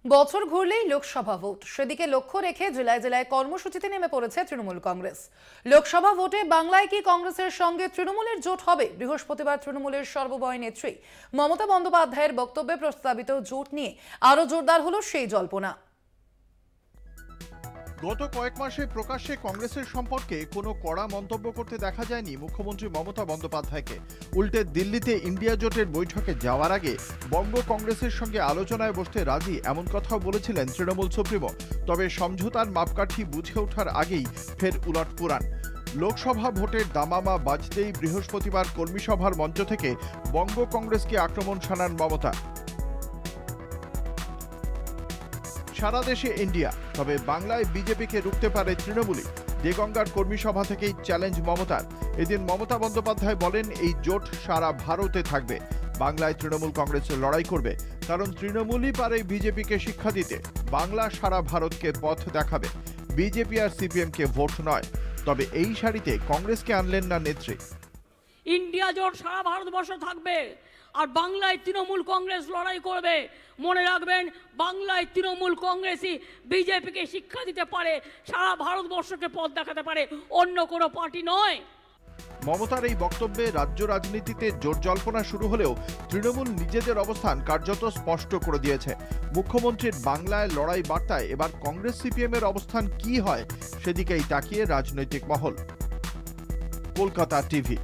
বছর ঘুরলেই লোকসভা ভোট, সেদিকে লক্ষ্য রেখে জেলায় জেলায় কর্মসূচিতে নেমে পড়েছে তৃণমূল কংগ্রেস। লোকসভা ভোটে বাংলায় কি কংগ্রেসের সঙ্গে তৃণমূলের জোট হবে? বৃহস্পতিবার তৃণমূলের সর্ববয় নেত্রী মমতা বন্দ্যোপাধ্যায়ের বক্তব্যে প্রস্তাবিত জোট নিয়ে আরো জোরদার হলো সেই জল্পনা। গত কয়েক মাসে প্রকাশ্যে কংগ্রেসের সম্পর্কে কোনো কড়া মন্তব্য করতে দেখা যায়নি মুখ্যমন্ত্রী মমতা বন্দ্যোপাধ্যায়কে। উল্টে দিল্লিতে ইন্ডিয়া জোটের বৈঠকে যাওয়ার আগে বঙ্গ কংগ্রেসের সঙ্গে আলোচনায় বসতে রাজি এমন কথাও বলেছিলেন তৃণমূল সুপ্রিমো। তবে সমঝোতার মাপকাঠি বুঝে ওঠার আগেই ফের উলটপুরাণ। লোকসভা ভোটের দামামা বাজতেই বৃহস্পতিবার কর্মী সভার মঞ্চ থেকে বঙ্গ কংগ্রেসকে আক্রমণ শানান মমতা। সারা দেশে ইন্ডিয়া, তবে বাংলায় বিজেপিকে রুখতে পারে তৃণমূলই। দেগঙ্গার কর্মী সভা থেকেই চ্যালেঞ্জ মমতার। এদিন মমতা বন্দ্যোপাধ্যায় বলেন, এই জোট সারা ভারতে থাকবে, বাংলায় তৃণমূল কংগ্রেস লড়াই করবে, কারণ তৃণমূলই পারে বিজেপিকে শিক্ষা দিতে। বাংলা সারা ভারতকে পথ দেখাবে, বিজেপি আর সিপিএম কে ভোট নয়। তবে এই সারিতে কংগ্রেসকে আনলেন না নেত্রী। ইন্ডিয়া জোট সারা ভারতবর্ষ থাকবে আর বাংলায় তৃণমূল কংগ্রেস লড়াই করবে। মনে রাখবেন, বাংলায় তৃণমূল কংগ্রেসই বিজেপিকে শিক্ষা দিতে পারে, সারা ভারতবর্ষকে পথ দেখাতে পারে, অন্য কোনো পার্টি নয়। মমতার এই বক্তব্যে রাজ্য রাজনীতিতে জোর জল্পনা শুরু হলেও তৃণমূল নিজেদের অবস্থান কার্যত স্পষ্ট করে দিয়েছে। মুখ্যমন্ত্রীর বাংলায় লড়াই বার্তায় এবার কংগ্রেস সিপিএম এর অবস্থান কি হয় সেদিকেই তাকিয়ে রাজনৈতিক মহল। কলকাতা টিভি।